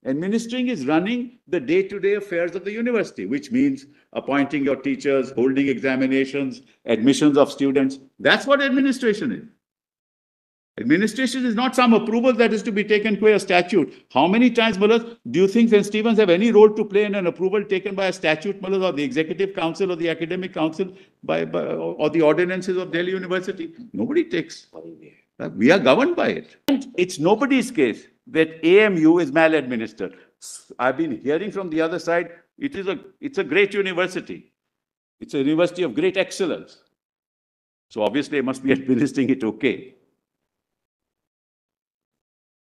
Administering is running the day-to-day affairs of the university, which means appointing your teachers, holding examinations, admissions of students. That's what administration is. Administration is not some approval that is to be taken by a statute. How many times, Mullah, do you think St. Stephen's have any role to play in an approval taken by a statute, Mullah, or the Executive Council or the Academic Council or the ordinances of Delhi University? Nobody takes. We are governed by it. And it's nobody's case that AMU is maladministered. I've been hearing from the other side, it's a great university. It's a university of great excellence. So obviously, I must be administering it okay.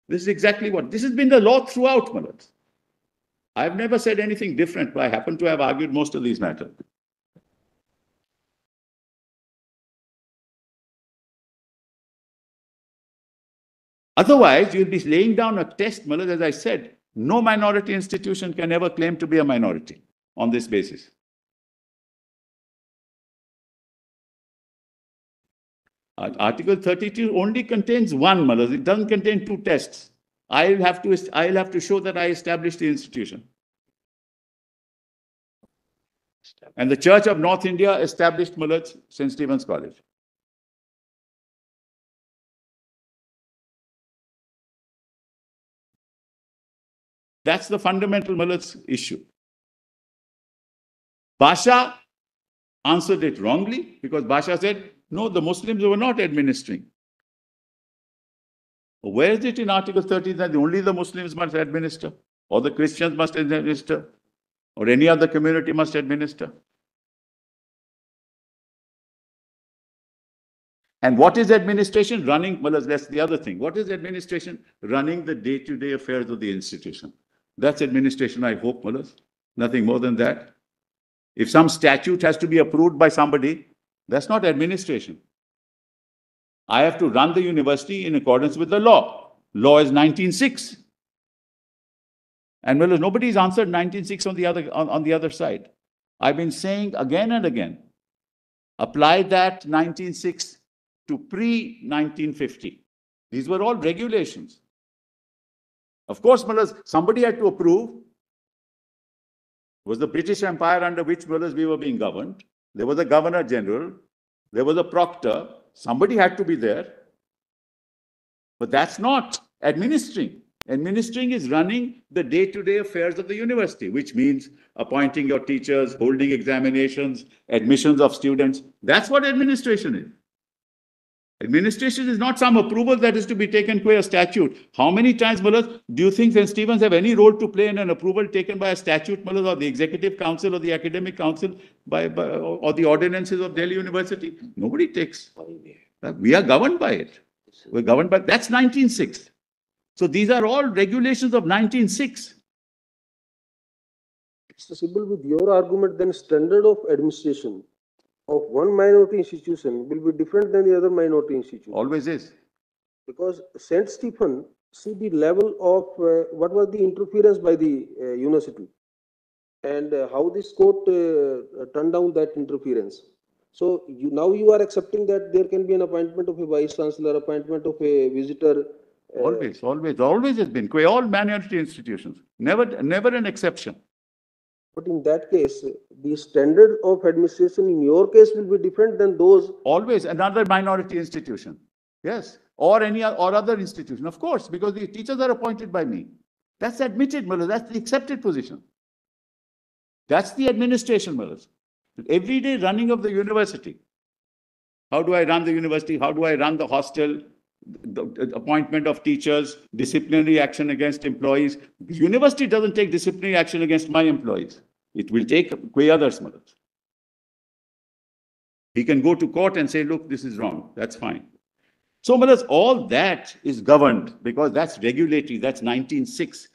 This is exactly what, this has been the law throughout, Mullah. I've never said anything different, but I happen to have argued most of these matters. Otherwise, you'll be laying down a test, Mullah, as I said, no minority institution can ever claim to be a minority on this basis. Article 32 only contains one, Mullah. It doesn't contain two tests. I'll have to show that I established the institution. And the Church of North India established, Mullah, St. Stephen's College. That's the fundamental, Mullah, issue. Basha answered it wrongly because Basha said, no, the Muslims were not administering. Where is it in Article 13 that only the Muslims must administer, or the Christians must administer, or any other community must administer? And what is administration? Running, well, that's the other thing. What is administration? Running the day-to-day affairs of the institution. That's administration, I hope, Mullah. Nothing more than that. If some statute has to be approved by somebody, that's not administration. I have to run the university in accordance with the law. Law is 1906. And well, nobody's answered 1906 on the other side. I've been saying again and again, apply that 1906 to pre-1950. These were all regulations. Of course, Mullah, somebody had to approve. It was the British Empire under which, Mullah, we were being governed. There was a Governor General. There was a proctor. Somebody had to be there. But that's not administering. Administering is running the day-to-day affairs of the university, which means appointing your teachers, holding examinations, admissions of students. That's what administration is. Administration is not some approval that is to be taken by a statute. How many times, Mullah, do you think St. Stephen's have any role to play in an approval taken by a statute, Mullah, or the Executive Council or the Academic Council or the ordinances of Delhi University? Nobody takes. We are governed by it. We're governed by, that's 1906. So these are all regulations of 1906. Mr. Sibal, with your argument, then standard of administration of one minority institution will be different than the other minority institution. Always is. Because St. Stephen, see the level of what was the interference by the university and how this court turned down that interference. So now you are accepting that there can be an appointment of a vice chancellor, appointment of a visitor. Always has been. All minority institutions. Never an exception. But in that case, the standard of administration in your case will be different than those. Always another minority institution. Yes. Or other institution. Of course, because the teachers are appointed by me. That's admitted, Mullah. That's the accepted position. That's the administration, Mullah. Everyday running of the university. How do I run the university? How do I run the hostel? The appointment of teachers, disciplinary action against employees. The university doesn't take disciplinary action against my employees. It will take others, Mullah. He can go to court and say, look, this is wrong. That's fine. So, Mullah, all that is governed because that's regulatory. That's 1906.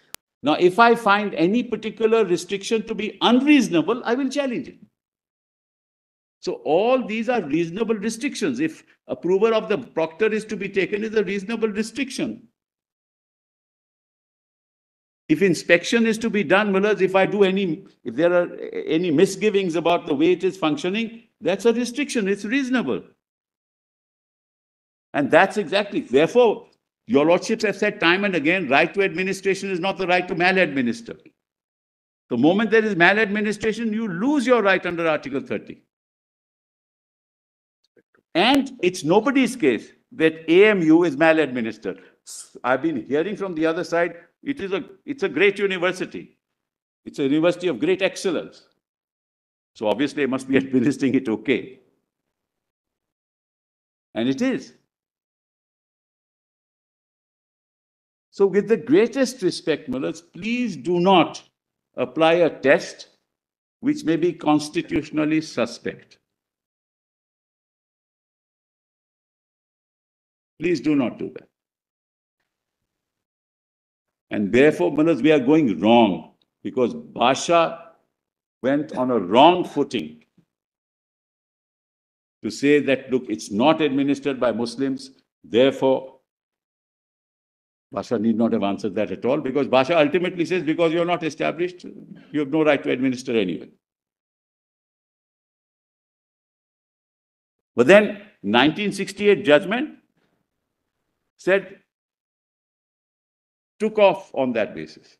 Now, if I find any particular restriction to be unreasonable, I will challenge it. So all these are reasonable restrictions. If approval of the proctor is to be taken, is a reasonable restriction. If inspection is to be done, Mullah, if there are any misgivings about the way it is functioning, that's a restriction. It's reasonable. And that's exactly. Therefore, Your lordships have said time and again, right to administration is not the right to maladminister. The moment there is maladministration, you lose your right under Article 30. And it's nobody's case that AMU is maladministered. I've been hearing from the other side, it's a great university. It's a university of great excellence. So obviously, I must be administering it okay. And it is. So with the greatest respect, Mullahs, please do not apply a test which may be constitutionally suspect. Please do not do that. And therefore, Mullahs, we are going wrong because Basha went on a wrong footing to say that, look, it's not administered by Muslims, therefore, Basha need not have answered that at all, because Basha ultimately says, because you're not established, you have no right to administer anyway. But then 1968 judgment said, took off on that basis.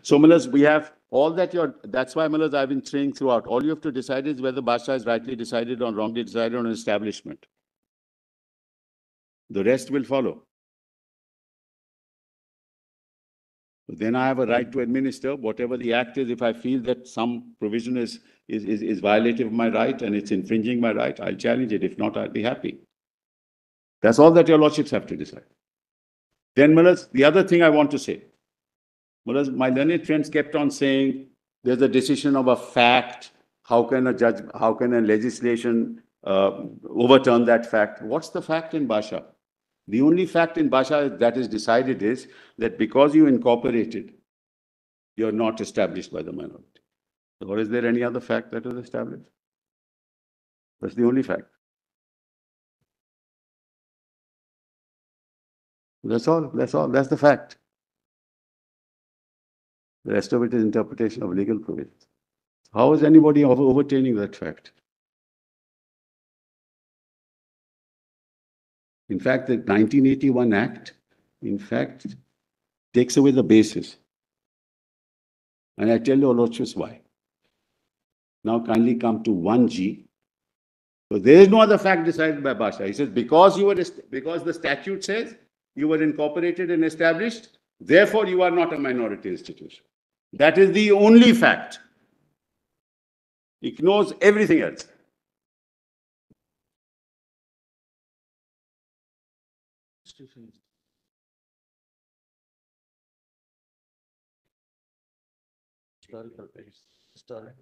So, Mullahs, we have all that that's why, Mullahs, I've been saying throughout, all you have to decide is whether Basha is rightly decided or wrongly decided on establishment. The rest will follow. Then I have a right to administer whatever the act is. If I feel that some provision is violative of my right and it's infringing my right, I'll challenge it. If not, I'll be happy. That's all that your lordships have to decide. Then, Mullahs, the other thing I want to say, Mullahs, my learned friends kept on saying there's a decision of a fact. How can a legislation overturn that fact? What's the fact in Basha? The only fact in Basha that is decided is that because you incorporated, you're not established by the minority. Or is there any other fact that is established? That's the only fact. That's all. That's all. That's the fact. The rest of it is interpretation of legal provisions. How is anybody overturning that fact? In fact, the 1981 Act, in fact, takes away the basis. And I tell you, lordships, why. Now kindly come to 1G. So there is no other fact decided by Basha. He says, because the statute says you were incorporated and established, therefore you are not a minority institution. That is the only fact. Ignores everything else. Historical.